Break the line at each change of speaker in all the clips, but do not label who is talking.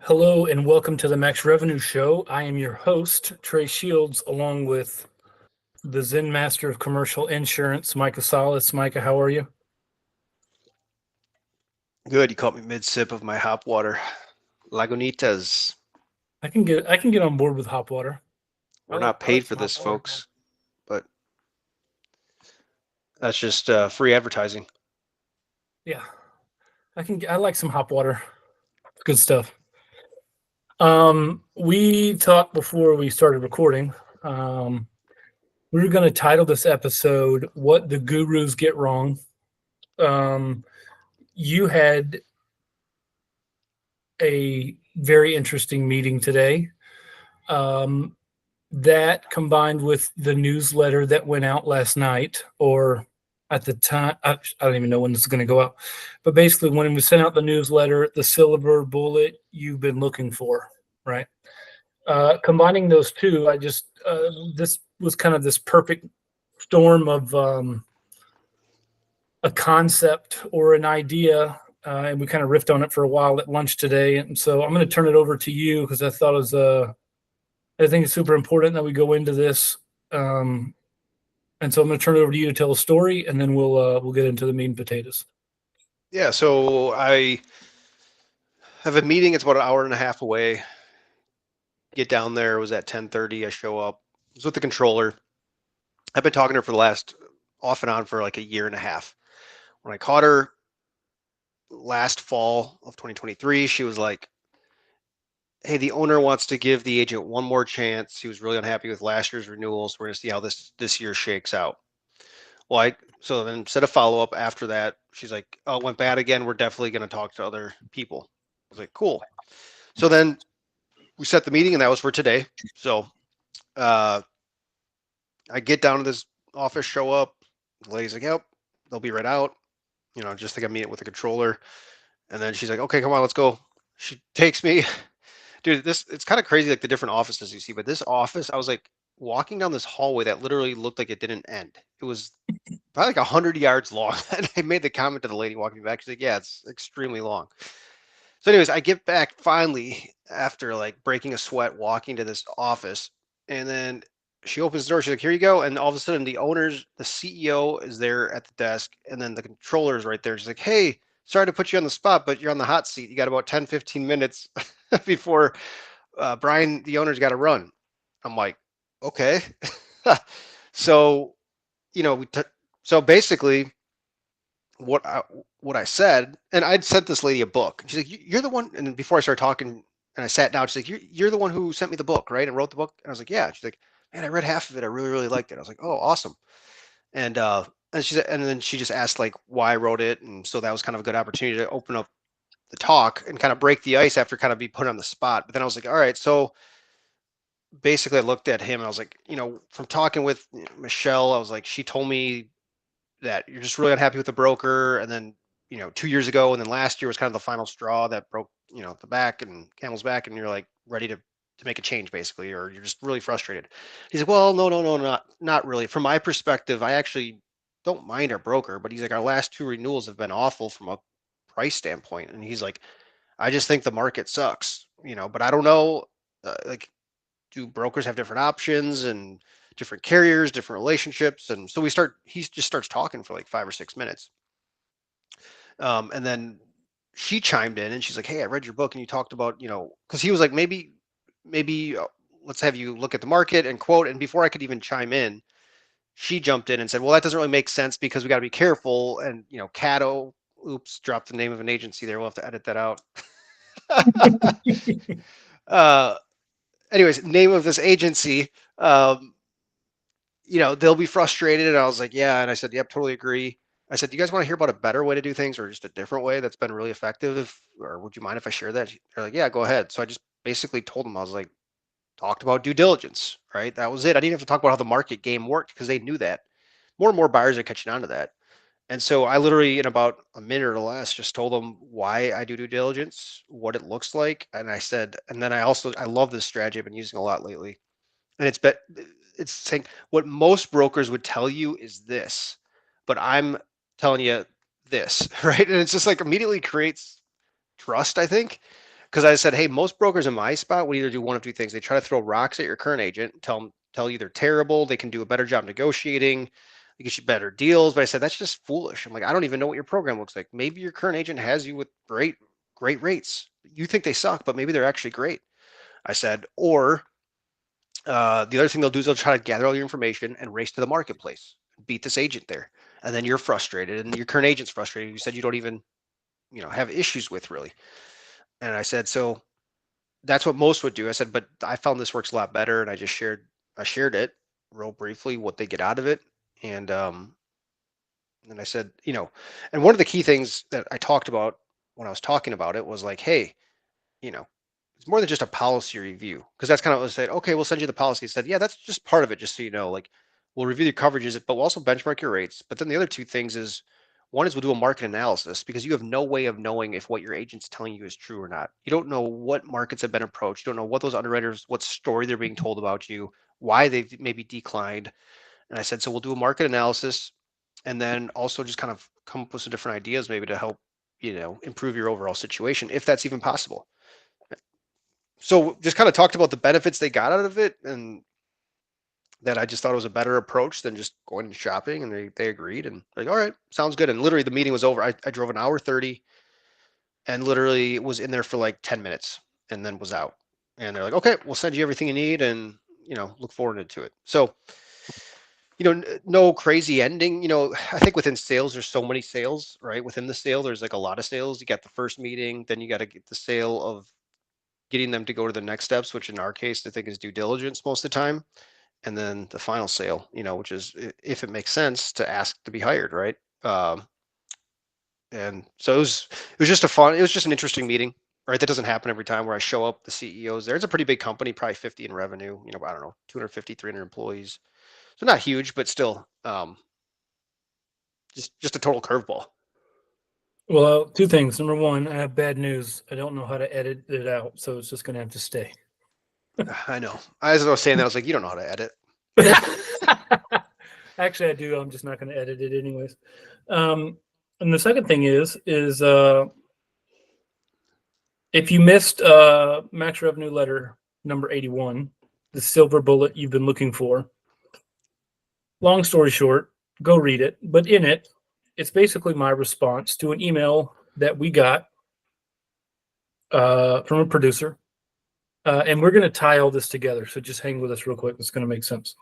Hello and welcome to the Max Revenue Show. I am your host, Trey Shields, along with the Zen Master of Commercial Insurance, Micah Salas. Micah, how are you?
Good. You caught me mid sip of my hop water. Lagunitas.
I can get on board with hop water. I
We're
like
not
I like
paid
some
for
hop
this,
water.
folks, but that's just free advertising.
Yeah, I like some hop water. Good stuff. We talked before we started recording. Um, we were going to title this episode "What the Gurus Get Wrong." Um, you had a very interesting meeting today. Um, that combined with the newsletter that went out last night, or at the time, I don't even know when this is going to go out, but basically, when we sent out the newsletter, the silver bullet you've been looking for, right? Combining those two, this was kind of this perfect storm of a concept or an idea. And we kind of riffed on it for a while at lunch today. And so I'm going to turn it over to you because I think it's super important that we go into this. Um, and so I'm going to turn it over to you to tell a story, and then we'll get into the meat and potatoes.
Yeah. So I have a meeting. It's about an hour and a half away. Get down there. It was at 10:30. I show up. I was with the controller. I've been talking to her for the last off and on for like a year and a half. When I caught her last fall of 2023, she was like, "Hey, the owner wants to give the agent one more chance. He was really unhappy with last year's renewals. We're going to see how this year shakes out." Well, so then instead of follow up after that, she's like, "Oh, it went bad again. We're definitely going to talk to other people." I was like, "Cool." So then we set the meeting, and that was for today. So uh, I get down to this office, show up. The lady's like, "Yep, they'll be right out." Just think I'm meeting with the controller, and then she's like, "Okay, come on, let's go." She takes me, dude. It's kind of crazy, like the different offices you see, but this office, I was like walking down this hallway that literally looked like it didn't end. It was probably like 100 yards long. And I made the comment to the lady walking back. She's like, "Yeah, it's extremely long." So, anyways, I get back finally after like breaking a sweat, walking to this office, and then she opens the door. She's like, "Here you go." And all of a sudden, the CEO is there at the desk, and then the controller is right there. She's like, "Hey, sorry to put you on the spot, but you're on the hot seat. You got about 10, 15 minutes before Brian, the owner's got to run." I'm like, "Okay." so, you know, we t- so basically what I what I said, and I'd sent this lady a book. And she's like, "You're the one." And before I started talking, and I sat down, she's like, "You're the one who sent me the book, right? And wrote the book." And I was like, "Yeah." She's like, "Man, I read half of it. I really, really liked it." I was like, "Oh, awesome." And and then she just asked like why I wrote it, and so that was kind of a good opportunity to open up the talk and kind of break the ice after kind of be put on the spot. But then I was like, "All right, so." Basically, I looked at him and I was like, from talking with Michelle, I was like, she told me that you're just really unhappy with the broker, and then 2 years ago, and then last year was kind of the final straw that broke the back and camel's back, and you're like ready to make a change basically, or you're just really frustrated. He's like, "Well, no, no, no, not really. From my perspective, I actually don't mind our broker, but he's like, our last two renewals have been awful from a price standpoint." And he's like, "I just think the market sucks, but I don't know, like, do brokers have different options and different carriers, different relationships?" And so he just starts talking for like 5 or 6 minutes. And then she chimed in and she's like, "Hey, I read your book and you talked about, because he was like, maybe let's have you look at the market and quote." And before I could even chime in, she jumped in and said, "Well, that doesn't really make sense because we got to be careful." And, Cato, oops, dropped the name of an agency there. We'll have to edit that out. uh, Anyways, name of this agency. Um, they'll be frustrated. And I was like, "Yeah." And I said, "Yep, totally agree." I said, "Do you guys want to hear about a better way to do things or just a different way that's been really effective? Or would you mind if I share that?" They're like, "Yeah, go ahead." So I just basically told them, I was like, talked about due diligence, right? That was it. I didn't have to talk about how the market game worked because they knew that. More and more buyers are catching on to that. And so I literally, in about a minute or less, just told them why I do due diligence, what it looks like. And I said, and then I love this strategy I've been using a lot lately. And it's saying what most brokers would tell you is this, but I'm telling you this, right? And it's just like immediately creates trust, I think, because I said, hey, most brokers in my spot would either do one of two things. They try to throw rocks at your current agent, tell you they're terrible, they can do a better job negotiating, they get you better deals. But I said, that's just foolish. I'm like, I don't even know what your program looks like. Maybe your current agent has you with great rates. You think they suck, but maybe they're actually great. I said, or the other thing they'll do is they'll try to gather all your information and race to the marketplace, beat this agent there. And then you're frustrated and your current agent's frustrated. You said you don't even, have issues with really. And I said, so that's what most would do. I said, but I found this works a lot better. And I shared it real briefly, what they get out of it. And I said, and one of the key things that I talked about when I was talking about it was like, hey, you know, it's more than just a policy review, because that's kind of what I said. Okay, we'll send you the policy. He said, yeah, that's just part of it, just so you know. Like, we'll review the coverages, but we'll also benchmark your rates. But then the other two things is, one is we'll do a market analysis, because you have no way of knowing if what your agent's telling you is true or not. You don't know what markets have been approached. You don't know what those underwriters, what story they're being told about you, why they've maybe declined. And I said, so we'll do a market analysis, and then also just kind of come up with some different ideas, maybe to help, improve your overall situation, if that's even possible. So just kind of talked about the benefits they got out of it, and that I just thought it was a better approach than just going and shopping. And they agreed, and like, all right, sounds good. And literally the meeting was over. I drove an hour 30 and literally was in there for like 10 minutes and then was out. And they're like, okay, we'll send you everything you need, and look forward to it. So, no crazy ending. I think within sales, there's so many sales, right? Within the sale, there's like a lot of sales. You got the first meeting, then you got to get the sale of getting them to go to the next steps, which in our case, I think is due diligence most of the time. And then the final sale, which is if it makes sense to ask to be hired, right? And so it was just an interesting meeting, right? That doesn't happen every time where I show up, the CEO's there. It's a pretty big company, probably 50 in revenue, I don't know, 250, 300 employees. So not huge, but still, just a total curveball.
Well, two things. Number one, I have bad news. I don't know how to edit it out, so it's just going to have to stay.
I know. As I was saying that, I was like, you don't know how to edit.
Actually, I do. I'm just not going to edit it anyways. And the second thing is if you missed Max Revenue Letter number 81, the silver bullet you've been looking for, long story short, go read it. But in it, it's basically my response to an email that we got from a producer. And we're going to tie all this together. So just hang with us real quick. It's going to make sense.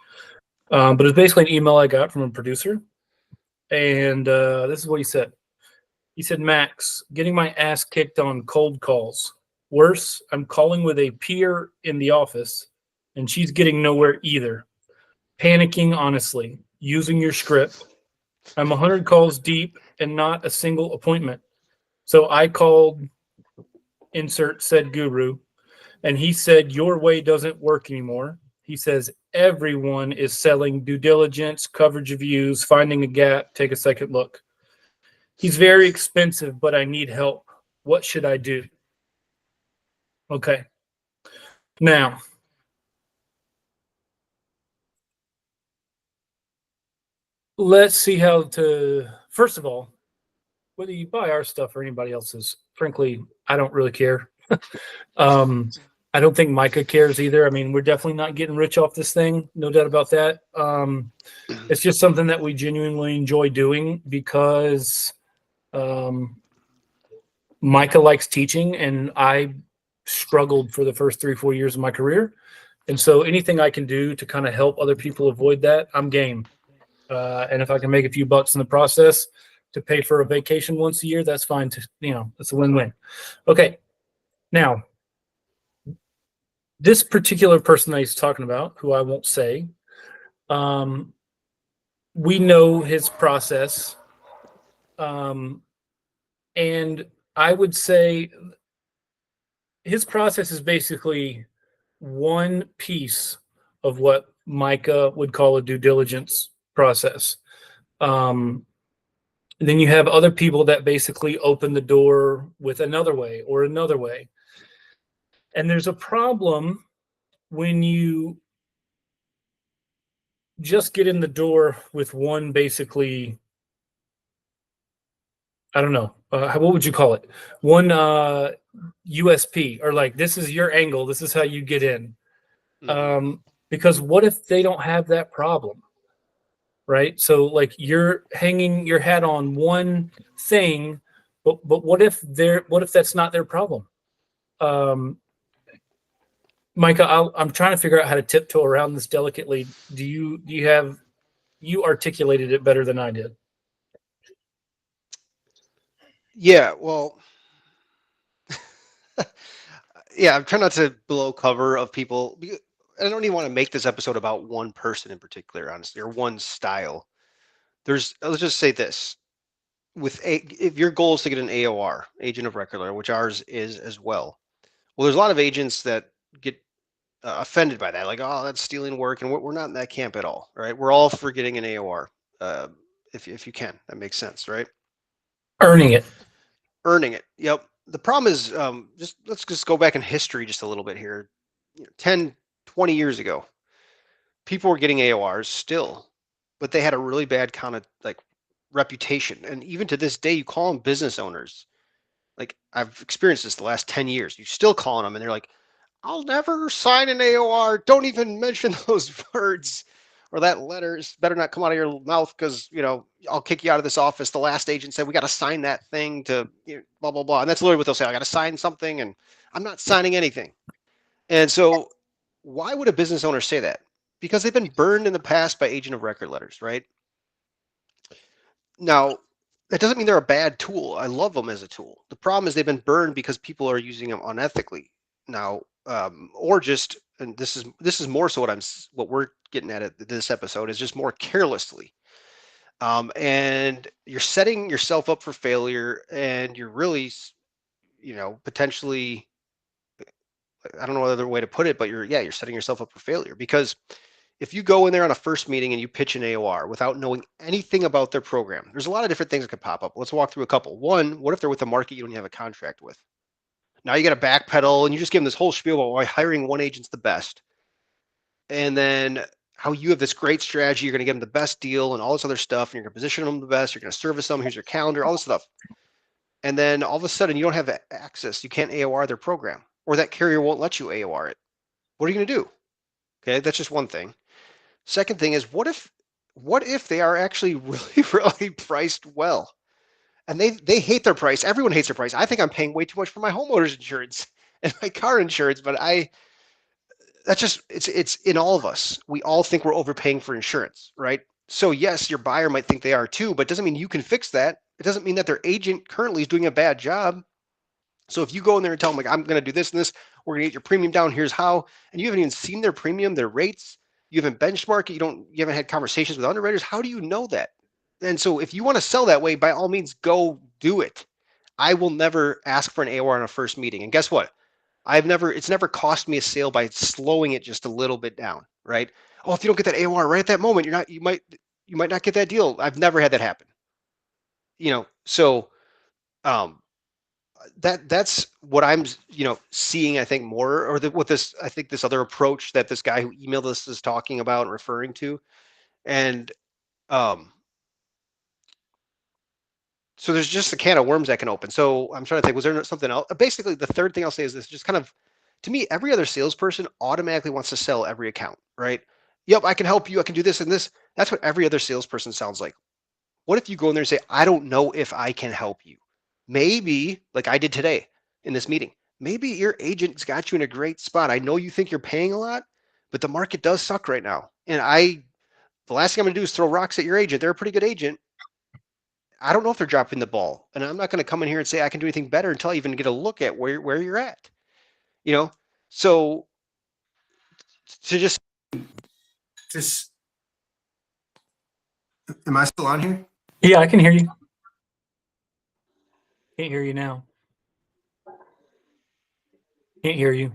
But it's basically an email I got from a producer. And this is what he said. He said, Max, getting my ass kicked on cold calls. Worse, I'm calling with a peer in the office, and she's getting nowhere either. Panicking, honestly, using your script. I'm 100 calls deep and not a single appointment. So I called, insert said guru, and he said, your way doesn't work anymore. He says, everyone is selling due diligence, coverage reviews, finding a gap, take a second look. He's very expensive, but I need help. What should I do? Okay. Now, let's see how to, first of all, whether you buy our stuff or anybody else's, frankly, I don't really care. I don't think Micah cares either. I mean, we're definitely not getting rich off this thing. No doubt about that. It's just something that we genuinely enjoy doing because Micah likes teaching, and I struggled for the first 3-4 years of my career. And so anything I can do to kind of help other people avoid that, I'm game. And if I can make a few bucks in the process to pay for a vacation once a year, that's fine. It's a win-win. Okay. Now, this particular person that he's talking about, who I won't say, we know his process. And I would say his process is basically one piece of what Micah would call a due diligence process. Then you have other people that basically open the door with another way or another way. And there's a problem when you just get in the door with one basically I don't know. What would you call it? One USP, or like, this is your angle. This is how you get in.
Hmm.
Um, because what if they don't have that problem, right? So like, you're hanging your hat on one thing, but what if that's not their problem? Um, Micah, I'm trying to figure out how to tiptoe around this delicately. You articulated it better than I did.
Yeah, well, yeah, I'm trying not to blow cover of people. I don't even want to make this episode about one person in particular, honestly, or one style. Let's just say this: if your goal is to get an AOR, agent of record letter, which ours is as well. Well, there's a lot of agents that get offended by that, like, oh, that's stealing work, and we're not in that camp at all, right? We're all for getting an AOR, uh, if you can, that makes sense, right?
Earning it.
Earning it. Yep. The problem is, just let's just go back in history just a little bit here. 10, 20 years ago, people were getting AORs still, but they had a really bad kind of like reputation. And even to this day, you call them business owners. Like I've experienced this the last 10 years. You still calling them and they're like, I'll never sign an AOR. Don't even mention those words or that letters better not come out of your mouth because, I'll kick you out of this office. The last agent said we got to sign that thing to blah, blah, blah. And that's literally what they'll say. I got to sign something and I'm not signing anything. And so why would a business owner say that? Because they've been burned in the past by agent of record letters, right? Now, that doesn't mean they're a bad tool. I love them as a tool. The problem is they've been burned because people are using them unethically now, or just, and this is more so what we're getting at this episode is just more carelessly. And you're setting yourself up for failure, and you're really, potentially, I don't know what other way to put it, but you're setting yourself up for failure because if you go in there on a first meeting and you pitch an AOR without knowing anything about their program, there's a lot of different things that could pop up. Let's walk through a couple. One, what if they're with a market you don't have a contract with? Now you got to backpedal and you just give them this whole spiel about why hiring one agent's the best. And then how you have this great strategy, you're going to give them the best deal and all this other stuff, and you're going to position them the best, you're going to service them, here's your calendar, all this stuff. And then all of a sudden you don't have access, you can't AOR their program, or that carrier won't let you AOR it. What are you going to do? Okay, that's just one thing. Second thing is what if they are actually really really priced well, and they hate their price. Everyone hates their price. I think I'm paying way too much for my homeowners insurance and my car insurance, but that's just it's in all of us. We all think we're overpaying for insurance, right? So yes, your buyer might think they are too, but it doesn't mean you can fix that. It doesn't mean that their agent currently is doing a bad job. So if you go in there and tell them like I'm going to do this and this, we're going to get your premium down. Here's how, and you haven't even seen their premium, their rates. You haven't benchmarked it. You haven't had conversations with underwriters. How do you know that? And so if you want to sell that way, by all means, go do it. I will never ask for an AOR on a first meeting. And guess what? It's never cost me a sale by slowing it just a little bit down, right? Oh, if you don't get that AOR right at that moment, you might not get that deal. I've never had that happen. So um, that's what I'm seeing. I think more, or what this I think this other approach that this guy who emailed us is talking about and referring to, and um, so there's just a can of worms that can open. So I'm trying to think, was there something else? Basically, the third thing I'll say is this: just kind of, to me, every other salesperson automatically wants to sell every account, right? Yep, I can help you. I can do this and this. That's what every other salesperson sounds like. What if you go in there and say, I don't know if I can help you? Maybe, like I did today in this meeting, maybe your agent's got you in a great spot. I know you think you're paying a lot, but the market does suck right now. And the last thing I'm going to do is throw rocks at your agent. They're a pretty good agent. I don't know if they're dropping the ball. And I'm not going to come in here and say I can do anything better until I even get a look at where you're at. You know, so to just am I still on here?
Yeah, I can hear you. Can't hear you now. Can't hear you.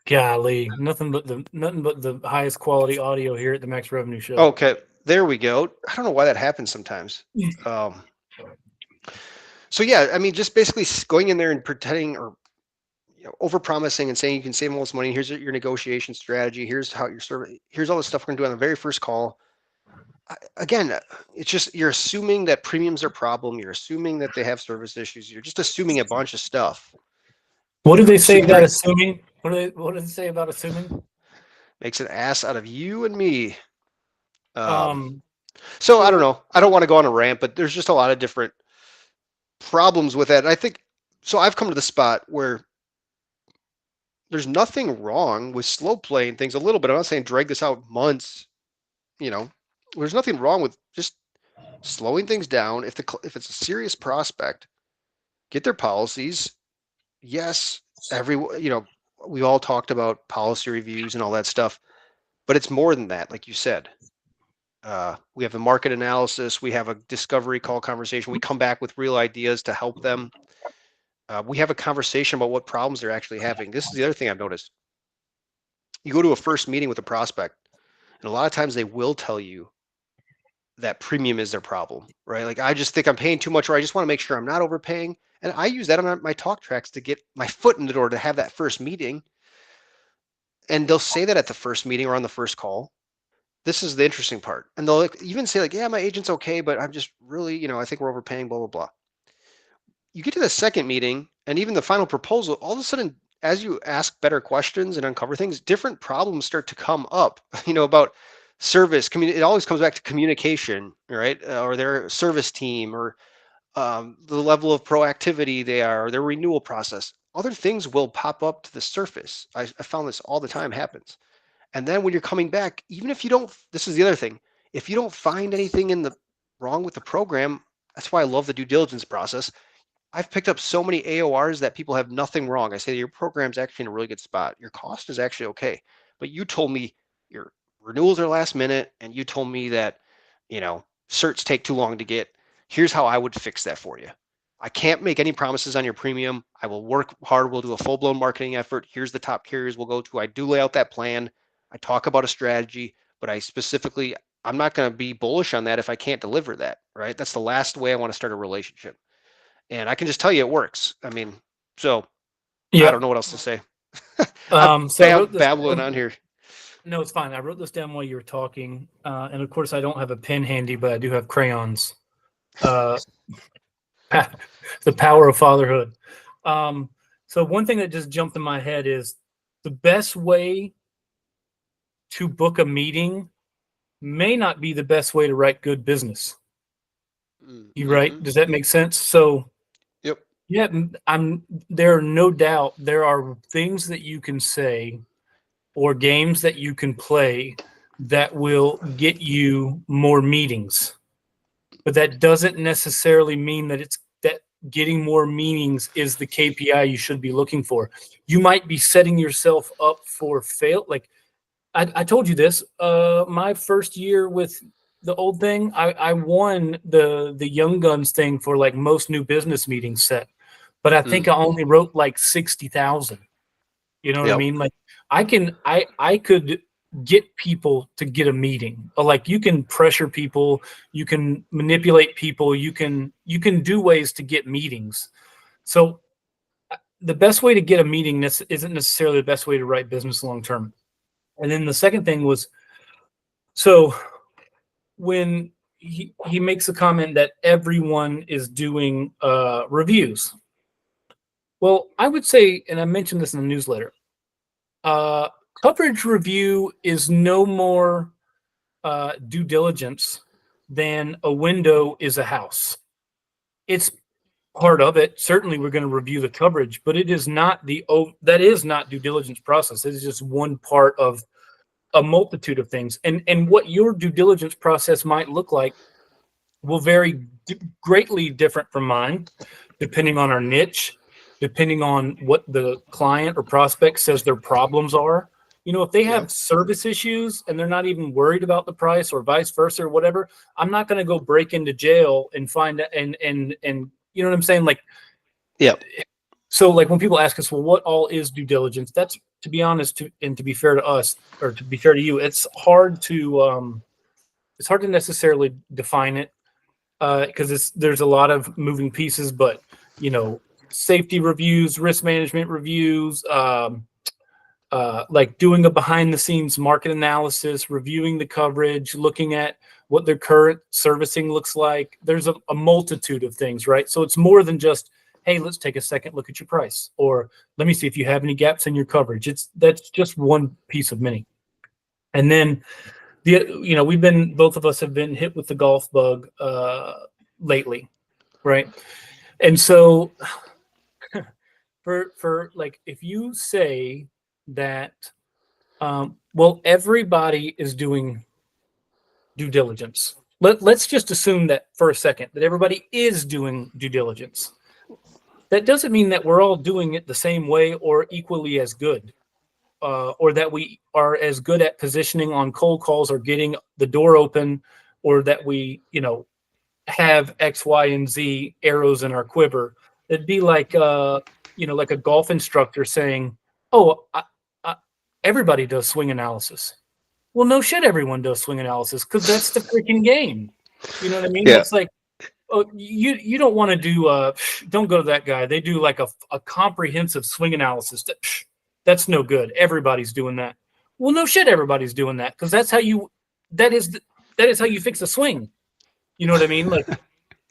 Golly, nothing but the highest quality audio here at the Max Revenue Show.
Okay, there we go. I don't know why that happens sometimes. Um, so yeah, I mean, just basically going in there and pretending or over promising and saying you can save all this money. Here's your negotiation strategy. Here's how you're serving. Here's all the stuff we're gonna do on the very first call. again, it's just you're assuming that premiums are a problem. You're assuming that they have service issues. You're just assuming a bunch of stuff.
What do they
So
say
you
about assuming? What do they say about assuming?
makes an ass out of you and me. Um,
Um,
so I don't
so
know. I don't want to go on a rant, but there's just a lot of different problems with that. And I think so. I've come to the spot where there's nothing wrong with slow playing things a little bit. I'm not saying drag this out months. You know, there's nothing wrong with just slowing things down. If it's a serious prospect, get their policies. Yes, we all talked about policy reviews and all that stuff, but it's more than that. Like you said, we have the market analysis. We have a discovery call conversation. We come back with real ideas to help them. We have a conversation about what problems they're actually having. This is the other thing I've noticed. You go to a first meeting with a prospect, and a lot of times they will tell you that premium is their problem, right? Like, I just think I'm paying too much, or I just want to make sure I'm not overpaying. And I use that on my talk tracks to get my foot in the door to have that first meeting. And they'll say that at the first meeting or on the first call. This is the interesting part. And they'll even say, like, yeah, my agent's okay, but I'm just really, I think we're overpaying, blah, blah, blah. You get to the second meeting and even the final proposal, all of a sudden, as you ask better questions and uncover things, different problems start to come up, about service. It always comes back to communication, right? Or their service team, or the level of proactivity they are, or their renewal process. Other things will pop up to the surface. I found this all the time happens. And then when you're coming back, even if you don't, this is the other thing, if you don't find anything wrong with the program, that's why I love the due diligence process. I've picked up so many AORs that people have nothing wrong. I say your program's actually in a really good spot. Your cost is actually okay. But you told me your renewals are last minute, and you told me that, certs take too long to get. Here's how I would fix that for you. I can't make any promises on your premium. I will work hard. We'll do a full-blown marketing effort. Here's the top carriers we'll go to. I do lay out that plan. I talk about a strategy, but I'm not going to be bullish on that if I can't deliver that, right? That's the last way I want to start a relationship. And I can just tell you it works. I mean, so I
yeah.
don't know what else to say.
So I wrote this
Babbling
down.
on here.
No, it's fine. I wrote this down while you were talking, and of course, I don't have a pen handy, but I do have crayons. Uh, the power of fatherhood. So one thing that just jumped in my head is the best way to book a meeting may not be the best way to write good business. You right?
Mm-hmm.
Does that make sense? So
Yep.
yeah, there are no doubt there are things that you can say or games that you can play that will get you more meetings. But that doesn't necessarily mean that getting more meetings is the KPI you should be looking for. You might be setting yourself up for fail. Like I told you this, my first year with the old thing, I won the Young Guns thing for like most new business meetings set, but I think I only wrote like 60,000. You know what I
Yep.
mean? Like I could get people to get a meeting. Like you can pressure people, you can manipulate people, you can do ways to get meetings. So the best way to get a meeting isn't necessarily the best way to write business long term. And then the second thing was, so when he makes a comment that everyone is doing reviews. Well, I would say, and I mentioned this in the newsletter, coverage review is no more due diligence than a window is a house. It's part of it. Certainly, we're going to review the coverage, but it is not that is not due diligence process. It is just one part of a multitude of things. And what your due diligence process might look like will vary greatly different from mine, depending on our niche, depending on what the client or prospect says their problems are. If they
Yep.
have service issues and they're not even worried about the price or vice versa or whatever, I'm not going to go break into jail and find and you know what I'm saying? Like,
Yep.
so like when people ask us, well, what all is due diligence? That's, to be honest, and to be fair to us, or to be fair to you, it's hard to necessarily define it because there's a lot of moving pieces. But safety reviews, risk management reviews, like doing a behind the scenes market analysis, reviewing the coverage, looking at what their current servicing looks like. There's a multitude of things, right? So it's more than just, hey, let's take a second look at your price, or let me see if you have any gaps in your coverage. It's That's just one piece of many. And then we've been, both of us have been hit with the golf bug lately, right? And so for like, if you say that, well, everybody is doing due diligence. Let's just assume that for a second that everybody is doing due diligence. That doesn't mean that we're all doing it the same way or equally as good, or that we are as good at positioning on cold calls or getting the door open, or that we, have X, Y, and Z arrows in our quiver. It'd be like, like a golf instructor saying, "Oh, everybody does swing analysis." Well, no shit, everyone does swing analysis because that's the freaking game. You know what I mean?
Yeah.
It's like, oh, you don't want to do don't go to that guy. They do like a comprehensive swing analysis. That's no good. Everybody's doing that. Well, no shit, everybody's doing that because that is how you fix a swing. You know what I mean? Like,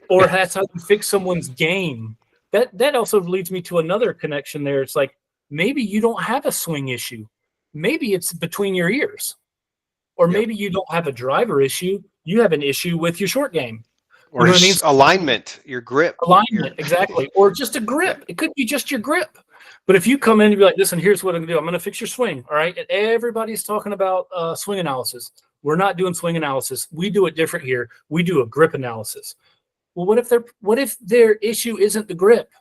or that's how you fix someone's game. That also leads me to another connection there. It's like, maybe you don't have a swing issue. Maybe it's between your ears. Or
Yep.
maybe you don't have a driver issue. You have an issue with your short game. You
Or
know what I mean?
alignment, your grip, your
Alignment, exactly. Or just a
yeah.
grip. It could be just your grip. But if you come in and be like, listen, here's what I'm going to do. I'm going to fix your swing. All right. And everybody's talking about swing analysis. We're not doing swing analysis. We do it different here. We do a grip analysis. Well, what if their issue isn't the grip?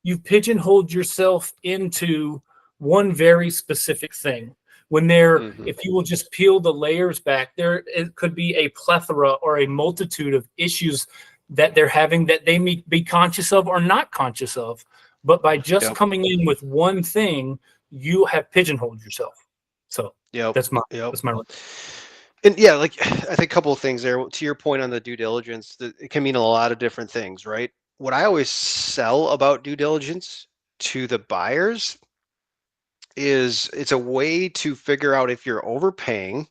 You've pigeonholed yourself into one very specific thing.
Hmm.
If you will just peel the layers back, there it could be a plethora or a multitude of issues that they're having that they may be conscious of or not conscious of. But by just
Yep.
coming in with one thing, you have pigeonholed yourself. So
Yep.
that's my
Yep.
that's my
And yeah, like I think a couple of things there. To your point on the due diligence, that it can mean a lot of different things, right? What I always sell about due diligence to the buyers is it's a way to figure out if you're overpaying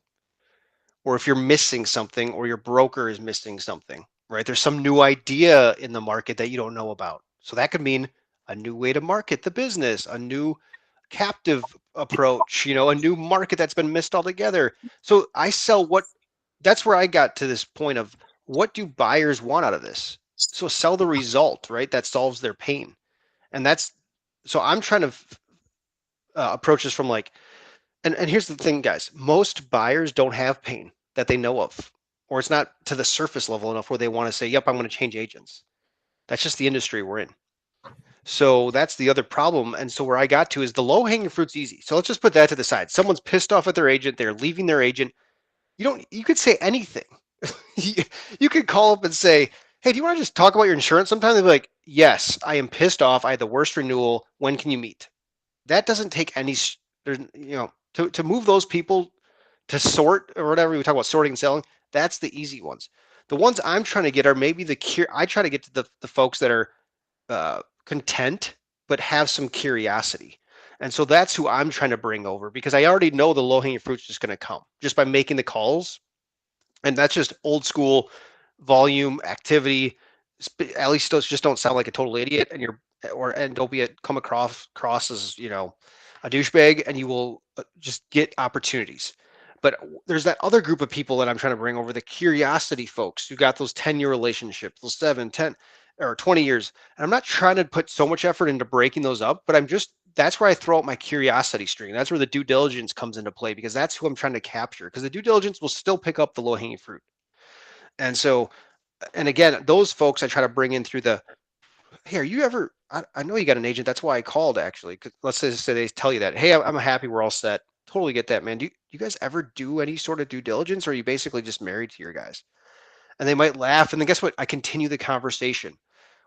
or if you're missing something or your broker is missing something, right? There's some new idea in the market that you don't know about. So that could mean a new way to market the business, a new captive approach, a new market that's been missed altogether. So I sell that's where I got to this point of what do buyers want out of this? So sell the result, right? That solves their pain. And so I'm trying to approach this from like, and here's the thing, guys, most buyers don't have pain that they know of, or it's not to the surface level enough where they want to say, yep, I'm going to change agents. That's just the industry we're in. So that's the other problem. And so where I got to is the low hanging fruit's easy. So let's just put that to the side. Someone's pissed off at their agent. They're leaving their agent. You could say anything. You could call up and say, hey, do you want to just talk about your insurance? Sometimes they'll be like, yes, I am pissed off. I had the worst renewal. When can you meet? That doesn't take any, there's, to move those people to sort or whatever we talk about sorting and selling, that's the easy ones. The ones I'm trying to get are maybe I try to get to the folks that are content but have some curiosity. And so that's who I'm trying to bring over because I already know the low hanging fruit's just going to come just by making the calls. And that's just old school volume activity. At least those just don't sound like a total idiot, and don't come across as a douchebag, and you will just get opportunities. But there's that other group of people that I'm trying to bring over, the curiosity folks who got those 10-year relationships, those 7, 10, or 20 years. And I'm not trying to put so much effort into breaking those up, but that's where I throw out my curiosity string. That's where the due diligence comes into play because that's who I'm trying to capture because the due diligence will still pick up the low hanging fruit. And so, and again, those folks I try to bring in through hey, are you ever, I know you got an agent. That's why I called actually. Let's say they tell you that, hey, I'm happy. We're all set. Totally get that, man. Do you guys ever do any sort of due diligence or are you basically just married to your guys? And they might laugh. And then guess what? I continue the conversation.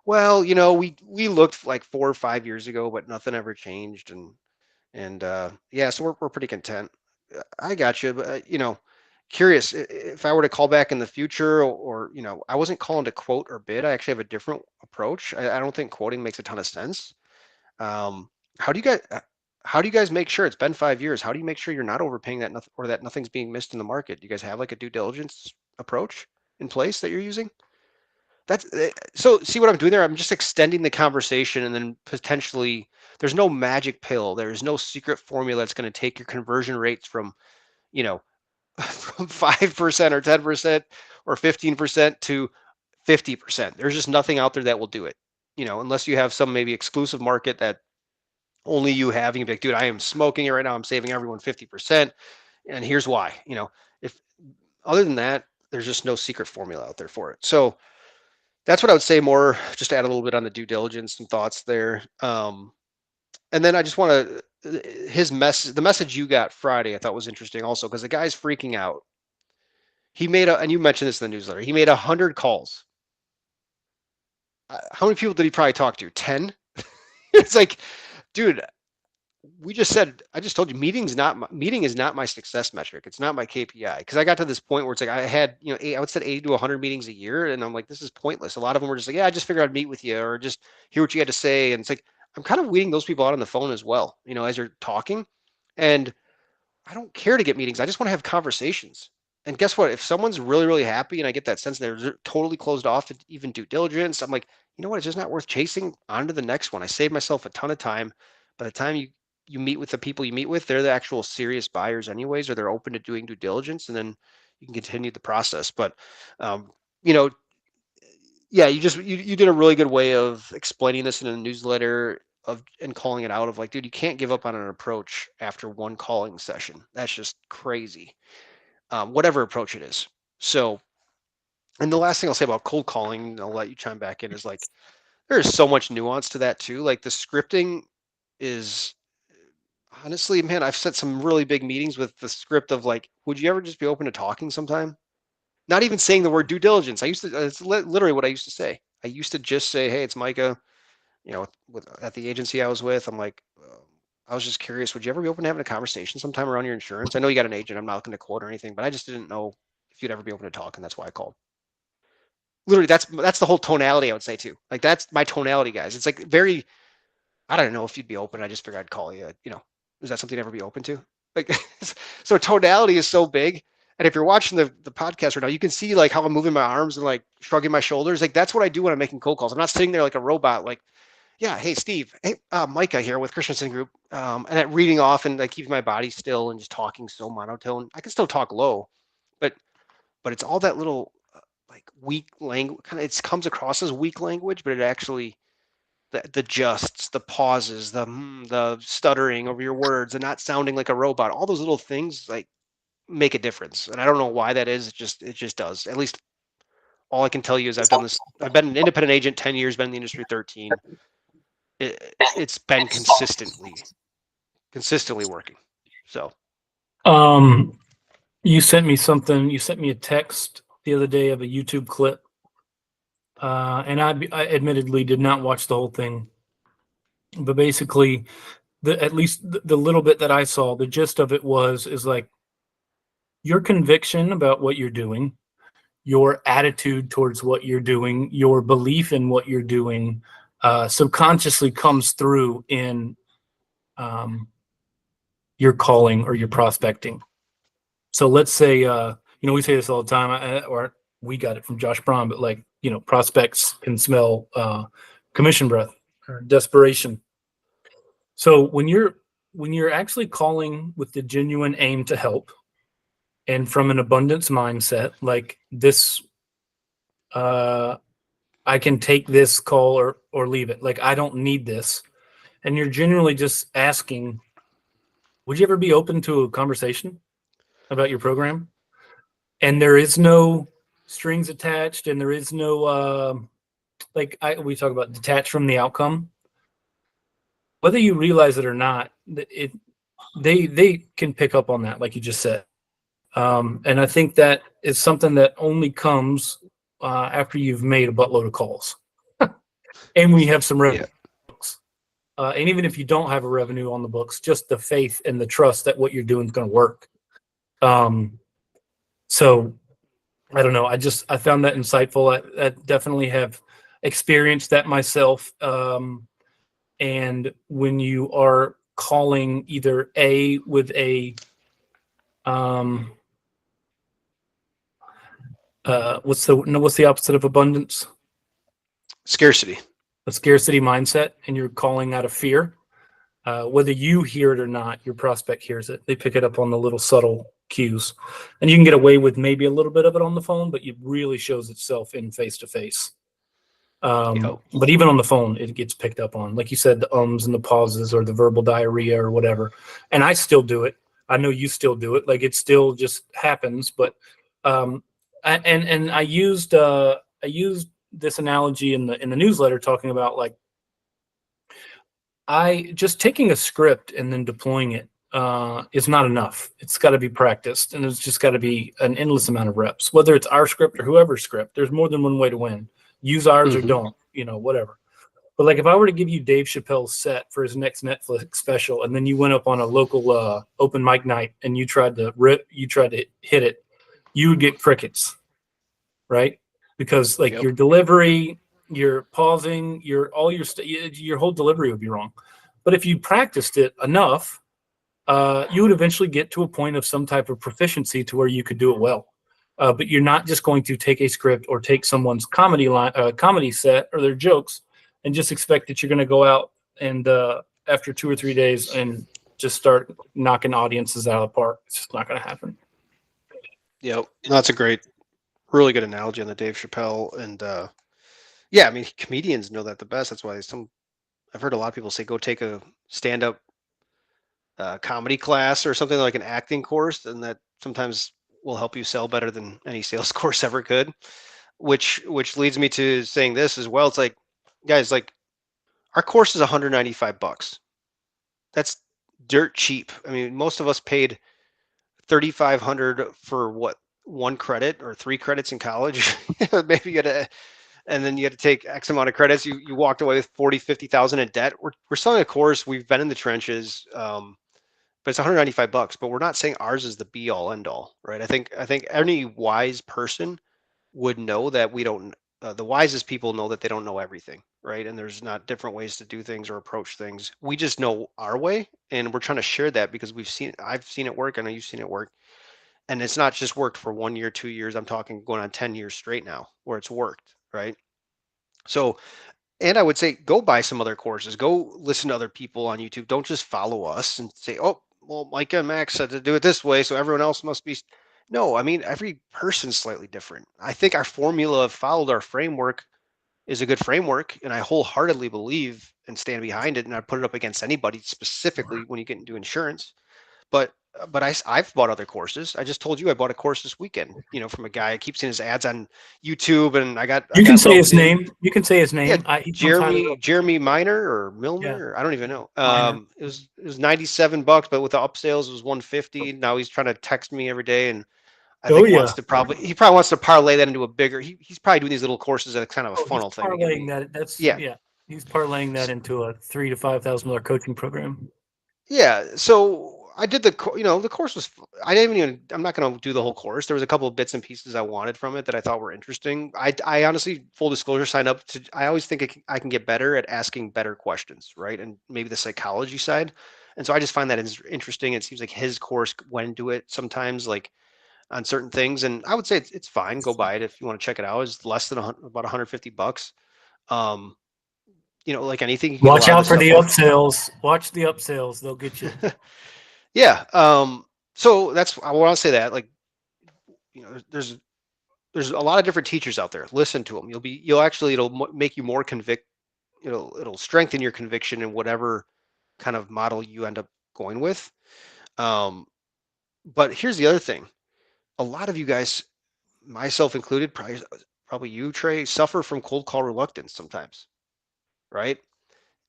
Well, we looked like 4 or 5 years ago, but nothing ever changed. And yeah, so we're pretty content. I got you, but curious if I were to call back in the future, or I wasn't calling to quote or bid. I actually have a different approach. I don't think quoting makes a ton of sense. Um, how do you guys? How do you guys make sure it's been 5 years? How do you make sure you're not overpaying that nothing or that nothing's being missed in the market? Do you guys have like a due diligence approach? in place that you're using. That's so see what I'm doing there? I'm just extending the conversation, and then potentially there's no magic pill. There's no secret formula that's going to take your conversion rates from, you know, from 5% or 10% or 15% to 50%. There's just nothing out there that will do it, unless you have some maybe exclusive market that only you have. You can be like, dude, I am smoking it right now. I'm saving everyone 50%. And here's why. If other than that, there's just no secret formula out there for it. So that's what I would say more, just to add a little bit on the due diligence, some thoughts there. And then I just want to, the message you got Friday, I thought was interesting also, because the guy's freaking out. He made and you mentioned this in the newsletter, he made 100 calls. How many people did he probably talk to? 10? It's like, dude, I just told you, meeting is not my success metric. It's not my KPI. Because I got to this point where it's like I had, I would say 80 to 100 meetings a year, and I'm like, this is pointless. A lot of them were just like, yeah, I just figured I'd meet with you or just hear what you had to say. And it's like I'm kind of weeding those people out on the phone as well, as you're talking. And I don't care to get meetings. I just want to have conversations. And guess what? If someone's really, really happy and I get that sense they're totally closed off to even due diligence, I'm like, you know what? It's just not worth chasing on to the next one. I saved myself a ton of time. By the time you meet with the people you meet with, they're the actual serious buyers anyways, or they're open to doing due diligence, and then you can continue the process. But you know, yeah, you did a really good way of explaining this in a newsletter and calling it out of like, dude, you can't give up on an approach after one calling session. That's just crazy. Whatever approach it is. So, and the last thing I'll say about cold calling, I'll let you chime back in, is like there is so much nuance to that too. Like the scripting is honestly, man, I've set some really big meetings with the script of like, would you ever just be open to talking sometime? Not even saying the word due diligence. It's literally what I used to say. I used to just say, hey, it's Micah, at the agency I was with. I'm like, I was just curious, would you ever be open to having a conversation sometime around your insurance? I know you got an agent. I'm not looking to quote or anything, but I just didn't know if you'd ever be open to talk, and that's why I called. Literally, that's the whole tonality I would say too. Like that's my tonality, guys. It's like very, I don't know if you'd be open. I just figured I'd call you. Is that something you'd ever be open to? Like, so tonality is so big. And if you're watching the podcast right now, you can see like how I'm moving my arms and like shrugging my shoulders. Like that's what I do when I'm making cold calls. I'm not sitting there like a robot. Like, yeah, hey Steve, hey Micah here with Christensen Group, and at reading off and like keeping my body still and just talking so monotone. I can still talk low, but it's all that little like weak language. Kind of it comes across as weak language, but it actually the justs, the pauses, the stuttering over your words, and not sounding like a robot. All those little things like make a difference, and I don't know why that is. It just does. At least all I can tell you is I've done this. I've been an independent agent 10 years, been in the industry 13. It's been consistently working. So
Um, you sent me something. You sent me a text the other day of a YouTube clip, and I admittedly did not watch the whole thing, but basically, at least the little bit that I saw, the gist of it is like your conviction about what you're doing, your attitude towards what you're doing, your belief in what you're doing, subconsciously comes through in um, your calling or your prospecting. So let's say, we say this all the time, or we got it from Josh Braun, but like, prospects can smell commission breath or desperation. So when you're actually calling with the genuine aim to help and from an abundance mindset, like this, I can take this call or leave it. Like I don't need this. And you're genuinely just asking, would you ever be open to a conversation about your program? And there is no strings attached, and there is no we talk about detached from the outcome. Whether you realize it or not, they can pick up on that, like you just said. And I think that is something that only comes after you've made a buttload of calls, and we have some revenue. Yeah. And even if you don't have a revenue on the books, just the faith and the trust that what you're doing is going to work. So I don't know. I found that insightful. I definitely have experienced that myself. And when you are calling either with a What's the opposite of abundance?
Scarcity.
A scarcity mindset, and you're calling out of fear. Whether you hear it or not, your prospect hears it. They pick it up on the little subtle cues, and you can get away with maybe a little bit of it on the phone, but it really shows itself in face to face.
Yep.
But even on the phone, it gets picked up on, like you said, the ums and the pauses or the verbal diarrhea or whatever. And I still do it. I know you still do it. Like it still just happens. But and I used this analogy in the newsletter talking about like I just taking a script and then deploying it is not enough. It's got to be practiced, and it's just got to be an endless amount of reps. Whether it's our script or whoever's script, there's more than one way to win. Use ours or
Hmm.
don't, whatever. But like if I were to give you Dave Chappelle's set for his next Netflix special, and then you went up on a local open mic night and you tried to hit it, you would get crickets, right? Because like
Yep.
your delivery, your pausing, your whole delivery would be wrong. But if you practiced it enough, you would eventually get to a point of some type of proficiency to where you could do it well. But you're not just going to take a script or take someone's comedy set or their jokes and just expect that you're going to go out and after 2 or 3 days and just start knocking audiences out of the park. It's just not going to happen.
Yep. That's a great, really good analogy on the Dave Chappelle. And yeah, I mean, comedians know that the best. That's why I've heard a lot of people say go take a stand up comedy class or something like an acting course, and that sometimes will help you sell better than any sales course ever could. Which leads me to saying this as well. It's like, guys, like our course is 195 bucks. That's dirt cheap. I mean, most of us paid 3,500 for what, one credit or three credits in college. Maybe you had to, and then you had to take X amount of credits. You walked away with 40, 50,000 in debt. We're selling a course. We've been in the trenches. But it's 195 bucks. But we're not saying ours is the be all end all, right? I think any wise person would know that we don't. The wisest people know that they don't know everything, right? And there's not different ways to do things or approach things. We just know our way, and we're trying to share that because I've seen it work. I know you've seen it work, and it's not just worked for 1 year, 2 years. I'm talking going on 10 years straight now where it's worked, right? So, and I would say go buy some other courses. Go listen to other people on YouTube. Don't just follow us and say, "Oh, well, Mike and Max said to do it this way, so everyone else must be." No, I mean every person's slightly different. I think our formula of followed our framework is a good framework, and I wholeheartedly believe and stand behind it. And I put it up against anybody, specifically when you get into insurance. But I've bought other courses. I just told you I bought a course this weekend. From a guy. I keep seeing his ads on YouTube, and I
You can
got
say
roped
his
in.
name. You can say his
Yeah,
name. He comes high
Jeremy
up.
Jeremy Miner or
Yeah,
Milner, or I don't even know.
minor.
It was 97 bucks, but with the upsales it was 150. Now he's trying to text me every day, and I
Oh
think
yeah.
he probably wants to parlay that into a bigger. He's probably doing these little courses as kind of a
Oh, he's
funnel thing to get
parlaying
me.
that. That's
Yeah.
yeah. He's parlaying that into a $3,000 to $5,000 coaching program.
Yeah, so I did the course was. I didn't even. I'm not going to do the whole course. There was a couple of bits and pieces I wanted from it that I thought were interesting. I honestly, full disclosure, signed up to. I always think I can get better at asking better questions, right? And maybe the psychology side. And so I just find that interesting. It seems like his course went into it sometimes, like on certain things. And I would say it's fine. Go buy it if you want to check it out. It's less than about 150 bucks. Um, like anything, you get a
Watch
lot of
out
this
for
stuff
the
for.
upsells. Watch the upsells. They'll get you.
Yeah. So I want to say that, like, there's a lot of different teachers out there. Listen to them. It'll make you more convict. It'll strengthen your conviction in whatever kind of model you end up going with. Um, but here's the other thing. A lot of you guys, myself included, probably you, Trey, suffer from cold call reluctance sometimes, right?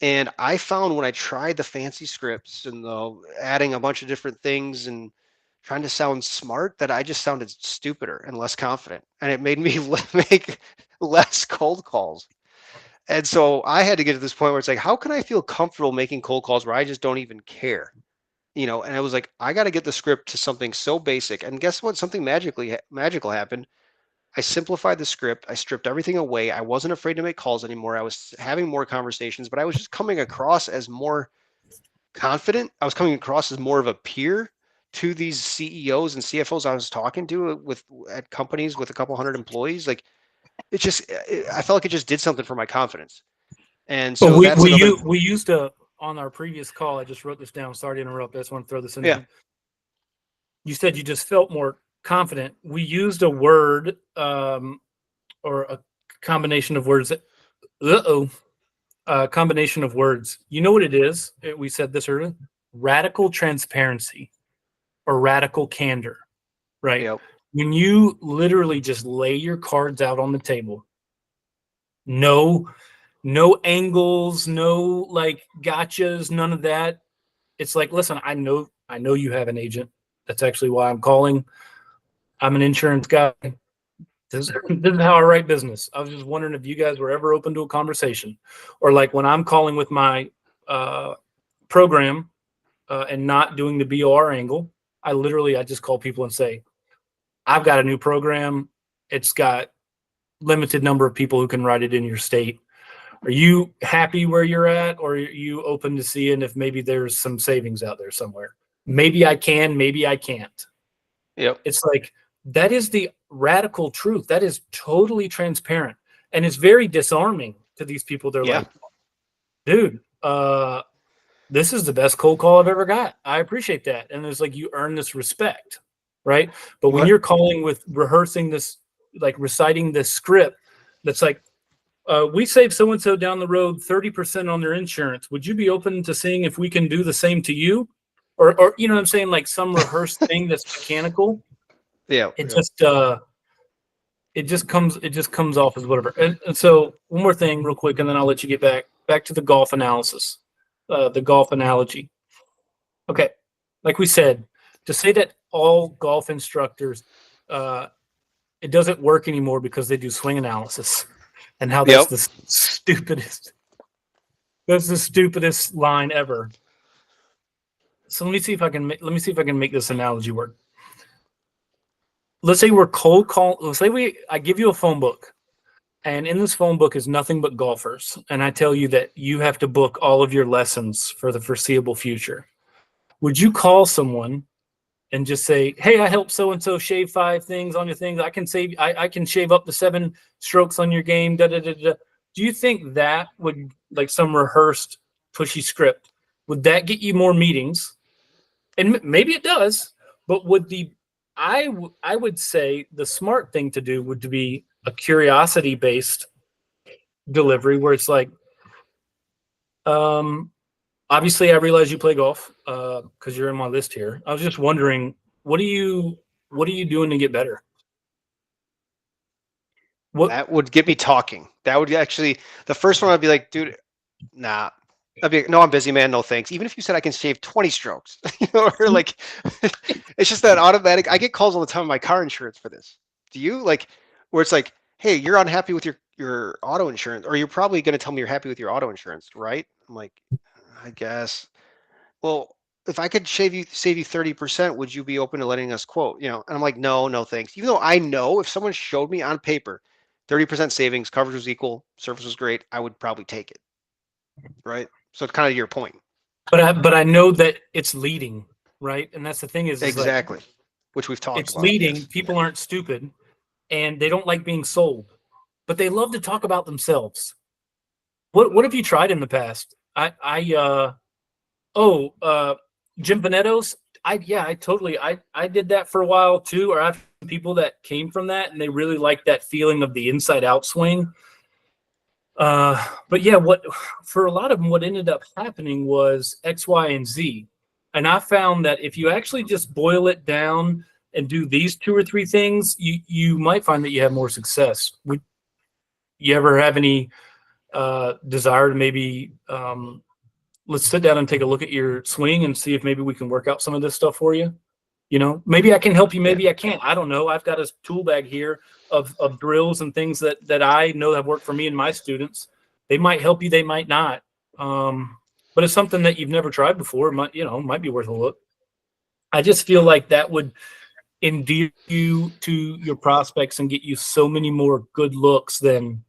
And I found when I tried the fancy scripts and the adding a bunch of different things and trying to sound smart, that I just sounded stupider and less confident. And it made me make less cold calls. And so I had to get to this point where it's like, how can I feel comfortable making cold calls where I just don't even care? And I was like, I got to get the script to something so basic. And guess what? Something magical happened. I simplified the script. I stripped everything away. I wasn't afraid to make calls anymore. I was having more conversations, but I was just coming across as more confident. I was coming across as more of a peer to these CEOs and CFOs I was talking to at companies with a couple hundred employees, like I felt like it just did something for my confidence. And
But
so that's another.
we used to, on our previous call, I just wrote this down. Sorry to interrupt. I just want to throw this in
Yeah.
there. You said you just felt more confident. We used a word or a combination of words. Combination of words. You know what it is? We said this earlier. Radical transparency or radical candor, right?
Yep.
When you literally just lay your cards out on the table, no angles, no like gotchas, none of that. It's like, listen, I know you have an agent. That's actually why I'm calling. I'm an insurance guy. This is how I write business. I was just wondering if you guys were ever open to a conversation, or like when I'm calling with my program and not doing the BOR angle, I just call people and say, I've got a new program. It's got limited number of people who can write it in your state. Are you happy where you're at, or are you open to seeing if maybe there's some savings out there somewhere? Maybe I can, maybe I can't.
Yep.
It's like, that is the radical truth. That is totally transparent. And it's very disarming to these people. They're like, dude, this is the best cold call I've ever got. I appreciate that. And it's like, you earn this respect, right? But when you're calling with rehearsing this, like reciting this script, that's like, we save so-and-so down the road 30% on their insurance. Would you be open to seeing if we can do the same to you? Or you know what I'm saying? Like some rehearsed thing that's mechanical.
Yeah.
It just comes off as whatever. And so one more thing real quick, and then I'll let you get back to the golf analysis, the golf analogy. Okay. Like we said, to say that all golf instructors, it doesn't work anymore because they do swing analysis, and how that's the stupidest. That's the stupidest line ever. So let me see if I can make this analogy work. Let's say we're cold call. Let's say I give you a phone book, and in this phone book is nothing but golfers, and I tell you that you have to book all of your lessons for the foreseeable future. Would you call someone and just say, "Hey, I helped so and so shave 5 things on your things. I can shave up to 7 strokes on your game." Da, da, da, da. Do you think that would, like some rehearsed pushy script, would that get you more meetings? And maybe it does, but I would say the smart thing to do would be a curiosity based delivery where it's like, obviously I realize you play golf because you're in my list here. I was just wondering, what are you doing to get better?
That would get me talking. That would actually, the first one I'd be like, dude, nah. I'd be like, no, I'm busy, man. No, thanks. Even if you said I can shave 20 strokes, or like, it's just that automatic. I get calls all the time on my car insurance for this. Do you like, where it's like, hey, you're unhappy with your auto insurance, or you're probably going to tell me you're happy with your auto insurance, right? I'm like, I guess. Well, if I could save you 30%, would you be open to letting us quote? And I'm like, no, thanks. Even though I know if someone showed me on paper 30% savings, coverage was equal, service was great, I would probably take it. Right. So it's kind of your point.
But I know that it's leading, right? And that's the thing is
exactly,
like,
which we've talked
it's
about.
leading.
Yes.
People aren't stupid, and they don't like being sold, but they love to talk about themselves. What have you tried in the past? Jim Panetto's. I did that for a while too. Or I've people that came from that and they really like that feeling of the inside out swing. But yeah, for a lot of them, what ended up happening was X, Y, and Z. And I found that if you actually just boil it down and do these 2 or 3 things, you might find that you have more success. Would you ever have any desire to maybe let's sit down and take a look at your swing and see if maybe we can work out some of this stuff for you? Maybe I can help you, maybe I can't. I don't know. I've got a tool bag here of drills and things that I know have worked for me and my students. They might help you, they might not. But it's something that you've never tried before. It might be worth a look. I just feel like that would endear you to your prospects and get you so many more good looks than,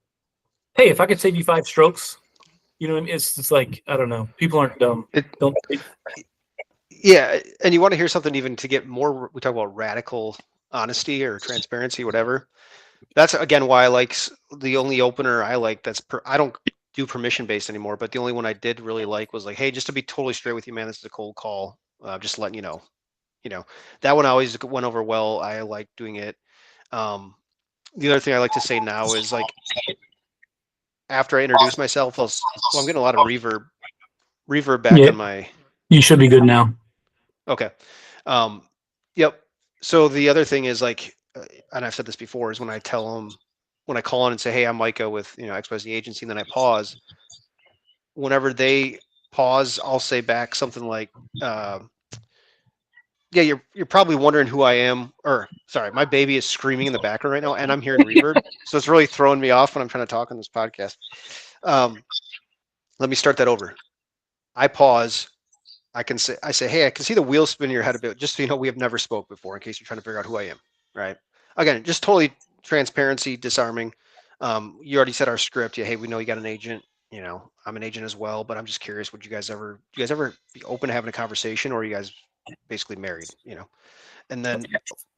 hey, if I could save you 5 strokes, it's like, I don't know. People aren't dumb.
Yeah, and you want to hear something even to get more. We talk about radical honesty or transparency, whatever. That's again why I like the only opener I like. I don't do permission based anymore, but the only one I did really like was like, hey, just to be totally straight with you, man, this is a cold call. Just letting you know. You know, that one always went over well. I like doing it. Um, the other thing I like to say now is like after I introduce myself, well, I'm getting a lot of reverb back
Yeah,
on my.
you should be good now.
Okay. Um, yep. So the other thing is like, and I've said this before, is when I tell them, when I call in and say, "Hey, I'm Micah with XYZ agency," and then I pause. Whenever they pause, I'll say back something like, uh, "Yeah, you're probably wondering who I am." Or sorry, my baby is screaming in the background right now, and I'm hearing reverb, so it's really throwing me off when I'm trying to talk on this podcast. Um, let me start that over. I pause. I say, hey, I can see the wheels spin in your head a bit, just so you know we have never spoke before, in case you're trying to figure out who I am, right? Again, just totally transparency, disarming. You already said our script. Yeah, hey, we know you got an agent. I'm an agent as well, but I'm just curious. Do you guys ever be open to having a conversation, or are you guys basically married? And then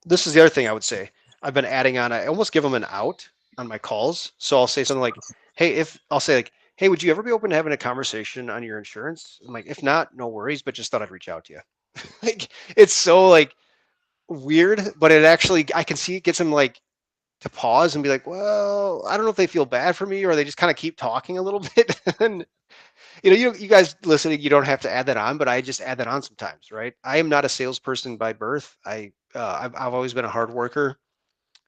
this is the other thing I would say. I've been adding on. I almost give them an out on my calls. So I'll say something like, "Hey, if I'll say like, hey, would you ever be open to having a conversation on your insurance?" I'm like, if not, no worries, but just thought I'd reach out to you. Like, it's so like weird, but it actually I can see it gets them like to pause and be like, well, I don't know if they feel bad for me or they just kind of keep talking a little bit. And you guys listening, you don't have to add that on, but I just add that on sometimes, right? I am not a salesperson by birth. I've always been a hard worker,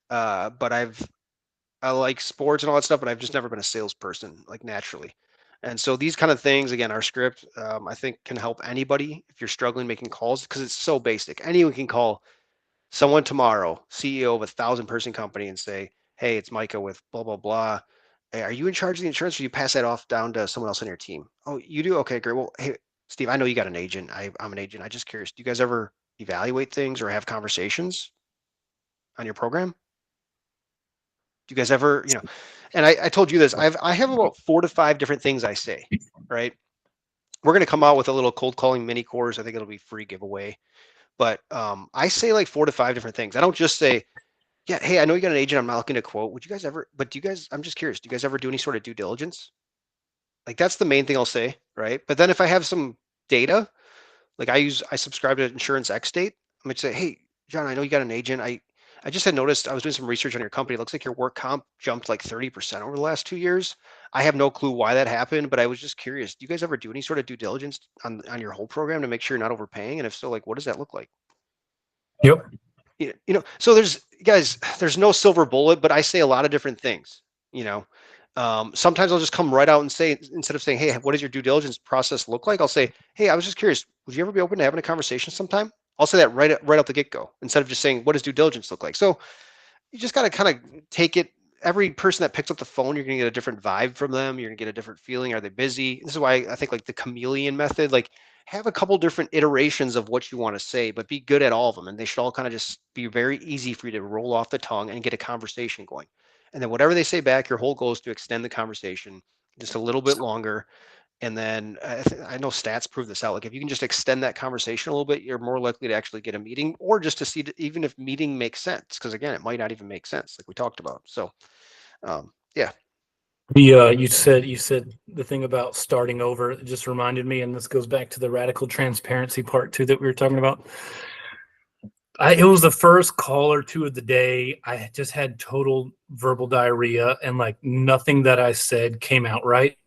but I like sports and all that stuff, but I've just never been a salesperson like naturally. And so these kind of things, again, our script, I think can help anybody if you're struggling making calls because it's so basic. Anyone can call someone tomorrow, CEO of 1,000-person company, and say, "Hey, it's Micah with blah blah blah. Hey, are you in charge of the insurance, or you pass that off down to someone else on your team?" "Oh, you do? Okay, great. Well, hey, Steve, I know you got an agent. I'm an agent. I'm just curious. Do you guys ever evaluate things or have conversations on your program? Do you guys ever, And I told you this. I have about 4 to 5 different things I say. Right. We're going to come out with a little cold calling mini course. I think it'll be free giveaway. But I say like 4 to 5 different things. I don't just say, yeah, hey, I know you got an agent. I'm not looking to quote. Would you guys ever? But do you guys? I'm just curious. Do you guys ever do any sort of due diligence? Like that's the main thing I'll say, right? But then if I have some data, like I subscribe to Insurance X Date. I'm gonna say, hey, John, I know you got an agent. I just had noticed I was doing some research on your company. It looks like your work comp jumped like 30% over the last 2 years. I have no clue why that happened, but I was just curious. Do you guys ever do any sort of due diligence on your whole program to make sure you're not overpaying? And if so, like what does that look like?
Yep.
So there's no silver bullet, but I say a lot of different things. You know, sometimes I'll just come right out and say, instead of saying, "Hey, what does your due diligence process look like?" I'll say, "Hey, I was just curious. Would you ever be open to having a conversation sometime?" I'll say that right out the get go, instead of just saying, "What does due diligence look like?" So you just got to kind of take it. Every person that picks up the phone, you're going to get a different vibe from them. You're going to get a different feeling. Are they busy? This is why I think like the chameleon method, like have a couple different iterations of what you want to say, but be good at all of them. And they should all kind of just be very easy for you to roll off the tongue and get a conversation going. And then whatever they say back, your whole goal is to extend the conversation just a little bit longer. And then I know stats prove this out. Like if you can just extend that conversation a little bit, you're more likely to actually get a meeting or just to see even if meeting makes sense. Because again, it might not even make sense, like we talked about. So yeah.
The you said the thing about starting over. It just reminded me, and this goes back to the radical transparency part too that we were talking about. It was the first call or two of the day. I just had total verbal diarrhea, and like nothing that I said came out right.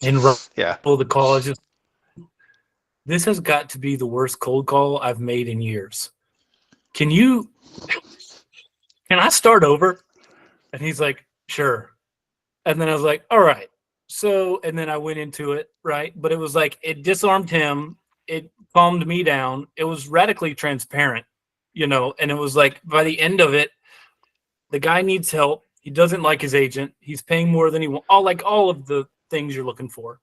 And
Yeah.
the call, I just this has got to be the worst cold call I've made in years. Can you? Can I start over? And he's like, sure. And then I was like, all right. So, and then I went into it, right? But it was like, it disarmed him. It calmed me down. It was radically transparent, and it was like, by the end of it, the guy needs help. He doesn't like his agent. He's paying more than he wants. All of the things you're looking for.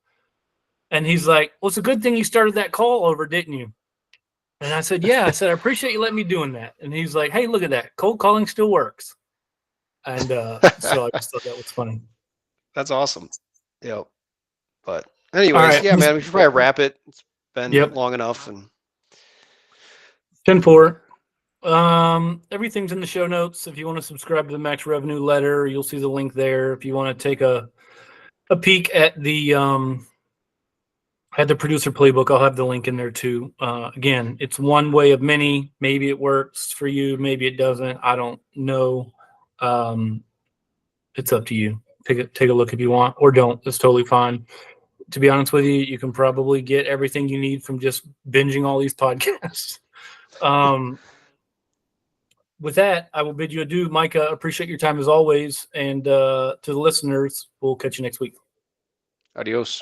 And he's like, well, it's a good thing you started that call over, didn't you? And I said, yeah. I said, I appreciate you letting me doing that. And he's like, hey, look at that. Cold calling still works. And so I just thought that was funny.
That's awesome. Yeah. But
All
anyways,
right.
yeah, man, we should probably wrap it. It's been
Yep.
long enough and
10-4. Everything's in the show notes. If you want to subscribe to the Max Revenue letter, you'll see the link there. If you want to take a peek at the Producer Playbook, I'll have the link in there too. Again, it's one way of many. Maybe it works for you, maybe it doesn't. I don't know. It's up to you. Take a look if you want, or don't. It's totally fine. To be honest with you, you can probably get everything you need from just binging all these podcasts. With that, I will bid you adieu, Micah. Appreciate your time as always, and to the listeners, we'll catch you next week.
Adios.